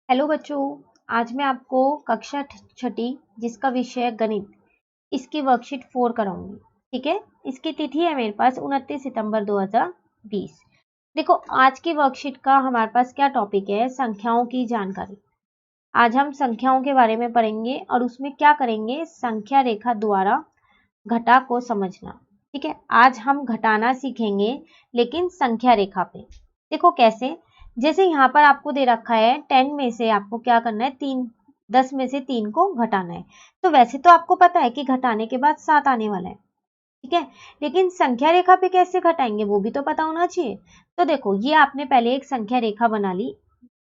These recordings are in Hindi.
हेलो बच्चों, आज मैं आपको कक्षा छठी जिसका विषय है गणित, इसकी वर्कशीट 4 कराऊंगी। ठीक है, इसकी तिथि है मेरे पास 29 सितंबर 2020। देखो, आज की वर्कशीट का हमारे पास क्या टॉपिक है, संख्याओं की जानकारी। आज हम संख्याओं के बारे में पढ़ेंगे और उसमें क्या करेंगे, संख्या रेखा द्वारा घटा को समझना। ठीक है, आज हम घटाना सीखेंगे लेकिन संख्या रेखा पे। देखो कैसे, जैसे यहाँ पर आपको दे रखा है 10 में से आपको क्या करना है, 10 में से 3 को घटाना है। तो वैसे तो आपको पता है कि घटाने के बाद 7 आने वाला है। ठीक है, लेकिन संख्या रेखा पे कैसे घटाएंगे वो भी तो पता होना चाहिए। तो देखो, ये आपने पहले एक संख्या रेखा बना ली,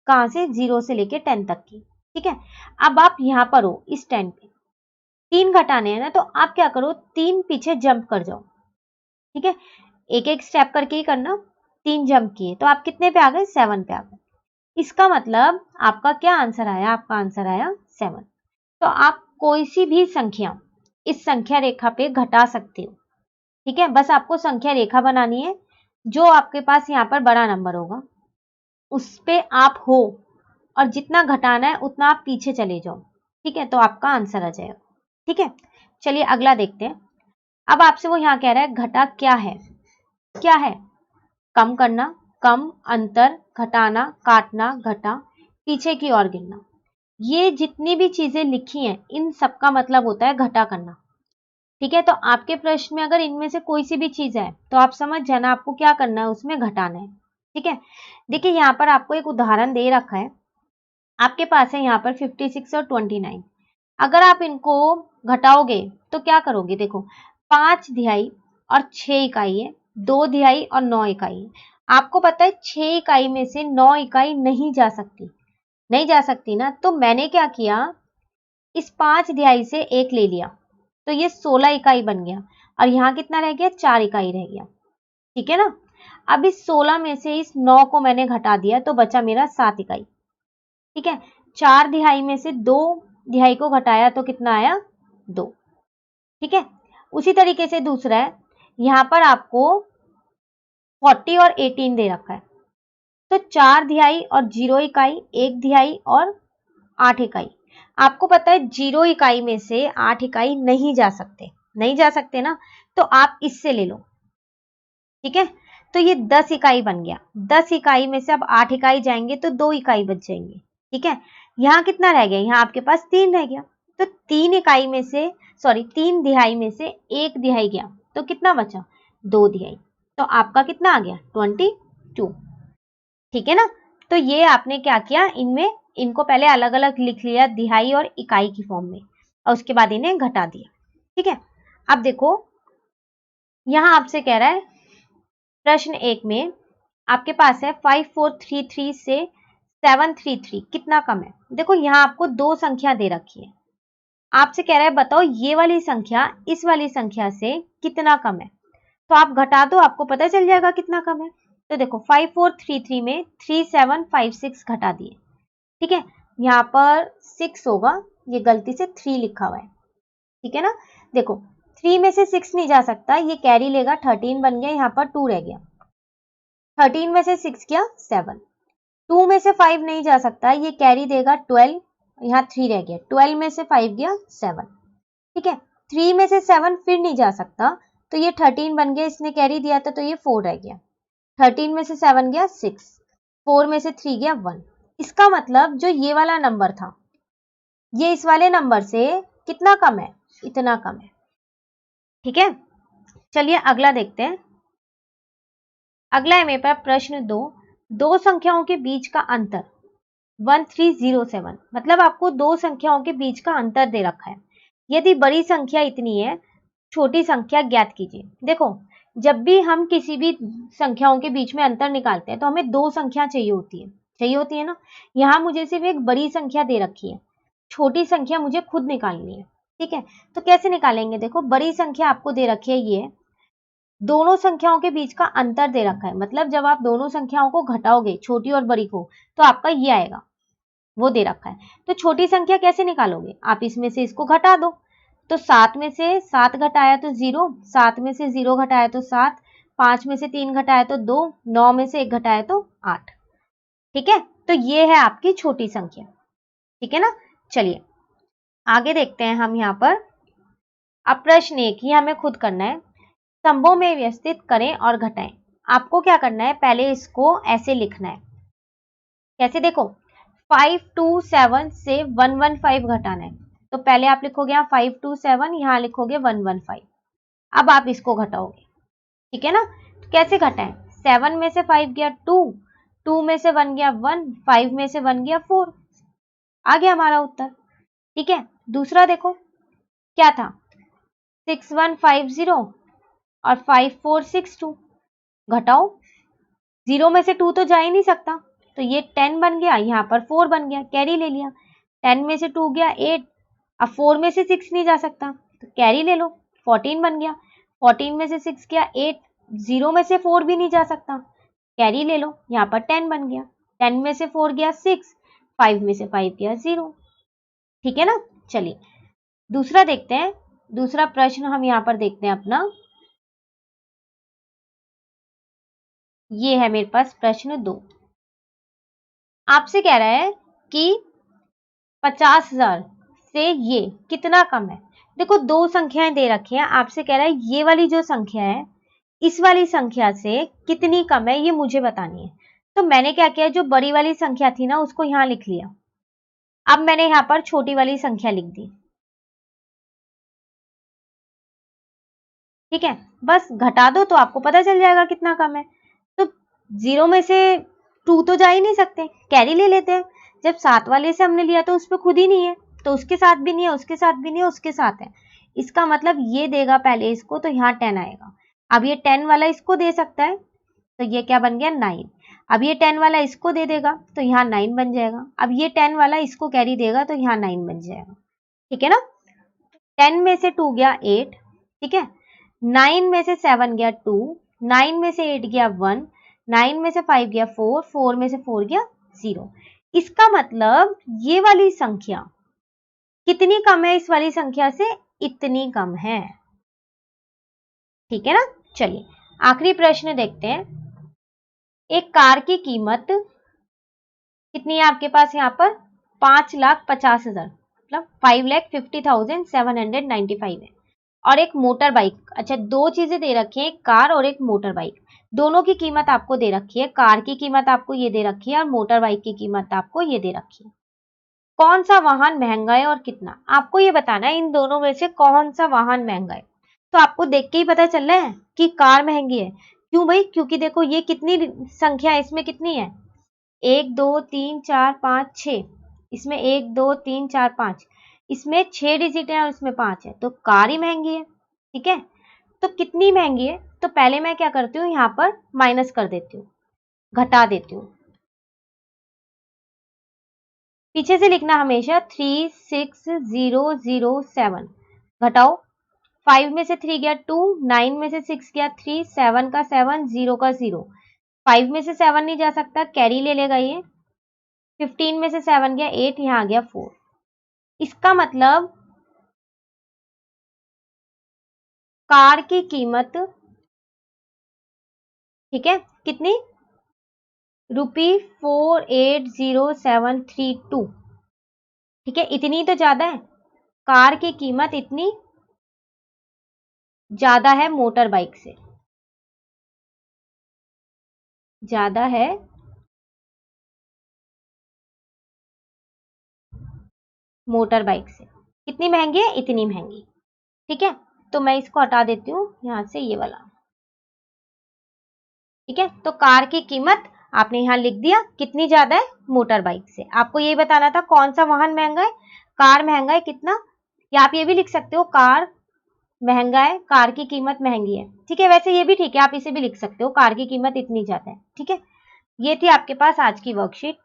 कहाँ से, 0 से लेके 10 तक की। ठीक है, अब आप यहाँ पर हो इस 10 पे, 3 घटाने हैं ना, तो आप क्या करो, 3 पीछे जंप कर जाओ। ठीक है, एक एक स्टेप करके ही करना। 3 जंप किए तो आप कितने पे आ गए, 7 पे आ गए। इसका मतलब आपका क्या आंसर आया, आपका आंसर आया 7। तो आप कोई सी भी संख्या इस संख्या रेखा पे घटा सकते हो। ठीक है, बस आपको संख्या रेखा बनानी है। जो आपके पास यहाँ पर बड़ा नंबर होगा उस पे आप हो, और जितना घटाना है उतना आप पीछे चले जाओ। ठीक है, तो आपका आंसर आ जाएगा। ठीक है, चलिए अगला देखते हैं। अब आपसे वो यहाँ कह रहा है घटा क्या है, क्या है, कम करना, कम, अंतर, घटाना, काटना, घटा, पीछे की ओर गिनना। ये जितनी भी चीजें लिखी हैं इन सबका मतलब होता है घटा करना। ठीक है, तो आपके प्रश्न में अगर इनमें से कोई सी भी चीज है तो आप समझ जाना आपको क्या करना है, उसमें घटाना है। ठीक है, देखिए यहाँ पर आपको एक उदाहरण दे रखा है। आपके पास है यहाँ पर 56 और 29। अगर आप इनको घटाओगे तो क्या करोगे, देखो 5 तिहाई और 6 इकाई है, 2 तिहाई और 9 इकाई है। आपको पता है 6 इकाई में से 9 इकाई नहीं जा सकती, नहीं जा सकती ना, तो मैंने क्या किया, इस 5 तिहाई से एक ले लिया, तो ये 16 इकाई बन गया, और यहाँ कितना रह गया, 4 इकाई रह गया। ठीक है ना, अब इस 16 में से इस 9 को मैंने घटा दिया तो बचा मेरा 7 इकाई। ठीक है, 4 तिहाई में से 2 तिहाई को घटाया तो कितना आया, 2। ठीक है, उसी तरीके से दूसरा है, यहां पर आपको 40 और 18 दे रखा है, तो 4 तिहाई और 0 इकाई, 1 तिहाई और 8 इकाई। आपको पता है 0 इकाई में से 8 इकाई नहीं जा सकते, नहीं जा सकते ना, तो आप इससे ले लो। ठीक है, तो ये 10 इकाई बन गया। 10 इकाई में से अब 8 इकाई जाएंगे तो 2 इकाई बच जाएंगे। ठीक है, यहाँ कितना रह गया, यहाँ आपके पास 3 रह गया, तो 3 इकाई में से, सॉरी 3 तिहाई में से 1 तिहाई गया, तो कितना बचा, 2 तिहाई। तो आपका कितना आ गया, 22। ठीक है ना, तो ये आपने क्या किया, इनमें इनको पहले अलग अलग लिख लिया तिहाई और इकाई की फॉर्म में, और उसके बाद इन्हें घटा दिया। ठीक है, अब देखो यहां आपसे कह रहा है प्रश्न 1 में आपके पास है 5433 से 733 कितना कम है। देखो यहाँ आपको दो संख्या दे रखी है, आपसे कह रहा है बताओ ये वाली संख्या इस वाली संख्या से कितना कम है। तो आप घटा दो, आपको पता चल जाएगा कितना कम है। तो देखो 5433 में 3756 घटा दिए। ठीक है, यहाँ पर 6 होगा, ये गलती से 3 लिखा हुआ है। ठीक है ना, देखो 3 में से 6 नहीं जा सकता, ये कैरी लेगा, 13 बन गया, यहाँ पर 2 रह गया। 13 में से 6 गया 7। 2 में से 5 नहीं जा सकता, ये कैरी देगा 12, यहाँ 3 रह गया, 12 में से 5 गया 7। ठीक है, 3 में से 7 फिर नहीं जा सकता, तो ये 13 बन गया, इसने कैरी दिया था तो ये 4 रह गया। 13 में से 7 गया 6, 4 में से 3 गया 1। इसका मतलब जो ये वाला नंबर था ये इस वाले नंबर से कितना कम है, इतना कम है। ठीक है, चलिए अगला देखते हैं। अगला है मेरे पास प्रश्न 2, दो संख्याओं के बीच का अंतर 1307, मतलब आपको दो संख्याओं के बीच का अंतर दे रखा है। यदि बड़ी संख्या इतनी है, छोटी संख्या ज्ञात कीजिए। देखो जब भी हम किसी भी संख्याओं के बीच में अंतर निकालते हैं तो हमें दो संख्या चाहिए होती है ना। यहाँ मुझे सिर्फ एक बड़ी संख्या दे रखी है, छोटी संख्या मुझे खुद निकालनी है। ठीक है, तो कैसे निकालेंगे, देखो बड़ी संख्या आपको दे रखी है, ये दोनों संख्याओं के बीच का अंतर दे रखा है, मतलब जब आप दोनों संख्याओं को घटाओगे छोटी और बड़ी को तो आपका ये आएगा, वो दे रखा है। तो छोटी संख्या कैसे निकालोगे, आप इसमें से इसको घटा दो। तो 7 में से 7 घटाया तो 0, 7 में से 0 घटाया तो 7, 5 में से 3 घटाया तो 2, 9 में से 1 घटाया तो 8। ठीक है, तो ये है आपकी छोटी संख्या। ठीक है ना। चलिए आगे देखते हैं हम यहाँ पर। अब प्रश्न एक ही हमें खुद करना है, स्तंभों में व्यवस्थित करें और घटाएं। आपको क्या करना है, पहले इसको ऐसे लिखना है। कैसे, देखो 527 से 115 घटाना है, तो पहले आप लिखोगे यहाँ 527, यहाँ लिखोगे 115। अब आप इसको घटाओगे, ठीक है ना। तो कैसे घटाएं, 7 में से 5 गया 2, 2 में से 1 गया 1, 5 में से 1 गया 4, आ गया हमारा उत्तर। ठीक है, दूसरा देखो क्या था, 6150 और 5462, घटाओ, 0 में से 2 तो जा ही नहीं सकता, तो ये 10 बन गया, यहाँ पर 4 बन गया, कैरी ले लिया। 10 में से 2 गया 8, अब 4 में से 6 नहीं जा सकता, तो कैरी ले लो, 14 बन गया। 14 में से 6 गया 8, 0 में से 4 भी नहीं जा सकता, कैरी ले लो, यहाँ पर 10 बन गया। 10 में से 4 गया 6, 5 में से 5 गया 0। ठीक है ना। चलिए दूसरा देखते हैं, दूसरा प्रश्न हम यहाँ पर देखते हैं अपना, ये है मेरे पास प्रश्न 2। आपसे कह रहा है कि 50,000 से ये कितना कम है। देखो दो संख्याएं दे रखी हैं, आपसे कह रहा है ये वाली जो संख्या है इस वाली संख्या से कितनी कम है, ये मुझे बतानी है। तो मैंने क्या किया, जो बड़ी वाली संख्या थी ना उसको यहां लिख लिया। अब मैंने यहां पर छोटी वाली संख्या लिख दी। ठीक है, बस घटा दो तो आपको पता चल जाएगा कितना कम है। तो 0 में से 2 तो जा ही नहीं सकते, कैरी ले लेते हैं। जब 7 वाले से हमने लिया तो उस पर खुद ही नहीं है, तो उसके साथ भी नहीं है, उसके साथ भी नहीं है, उसके साथ है। इसका मतलब ये देगा पहले इसको, तो यहाँ 10 आएगा। अब ये 10 वाला इसको दे सकता है, तो ये क्या बन गया 9। अब ये 10 वाला इसको दे देगा तो यहाँ 9 बन जाएगा। अब ये 10 वाला इसको कैरी देगा तो यहाँ 9 बन जाएगा। ठीक है ना। 10 में से 2 गया 8, ठीक है। 9 में से 7 गया 2, 9 में से 8 गया 1, 9 में से 5 गया 4, 4 में से 4 गया 0। इसका मतलब ये वाली संख्या कितनी कम है इस वाली संख्या से, इतनी कम है। ठीक है ना। चलिए आखिरी प्रश्न देखते हैं। एक कार की कीमत कितनी है आपके पास, यहाँ पर 5,50,000, मतलब 5,50,795 है। और एक मोटर बाइक, अच्छा दो चीजें दे रखी है, एक कार और एक मोटर बाइक, दोनों की कीमत आपको दे रखी है। कार की कीमत आपको ये दे रखी है और मोटर बाइक की कीमत आपको ये दे रखी है। कौन सा वाहन महंगा है और कितना, आपको ये बताना है इन दोनों में से कौन सा वाहन महंगा है। तो आपको देख के ही पता चल रहा है कि कार महंगी है। क्यों भाई, क्योंकि देखो ये कितनी संख्या है, इसमें कितनी है 1 2 3 4 5 6, इसमें 1 2 3 4 5, इसमें 6 डिजिट है और इसमें 5 है, तो कार ही महंगी है। ठीक है, तो कितनी महंगी है, तो पहले मैं क्या करती हूँ यहाँ पर माइनस कर देती हूँ, घटा देती हूँ। पीछे से लिखना हमेशा 36007, घटाओ, 5 में से 3 गया 2, 9 में से 6 गया 3, 7 का 7, 0 का 0, 5 में से 7 नहीं जा सकता, कैरी ले लेगा ये। 15 में से 7 गया 8, यहाँ आ गया 4। इसका मतलब कार की कीमत, ठीक है, कितनी, ₹480,732। ठीक है, इतनी तो ज्यादा है, कार की कीमत इतनी ज्यादा है मोटर बाइक से, ज्यादा है मोटर बाइक से। कितनी महंगी है, इतनी महंगी। ठीक है, तो मैं इसको हटा देती हूँ यहां से, ये वाला। ठीक है, तो कार की कीमत आपने यहां लिख दिया कितनी ज्यादा है मोटर बाइक से। आपको यही बताना था कौन सा वाहन महंगा है, कार महंगा है कितना, या आप ये भी लिख सकते हो कार महंगा है, कार की कीमत महंगी है। ठीक है, वैसे ये भी ठीक है, आप इसे भी लिख सकते हो कार की कीमत इतनी ज्यादा है। ठीक है, ये थी आपके पास आज की वर्कशीट,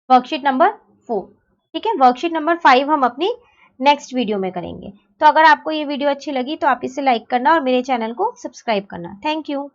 वर्कशीट नंबर 4। ठीक है, वर्कशीट नंबर 5 हम अपनी नेक्स्ट वीडियो में करेंगे। तो अगर आपको ये वीडियो अच्छी लगी तो आप इसे लाइक करना और मेरे चैनल को सब्सक्राइब करना। Thank you.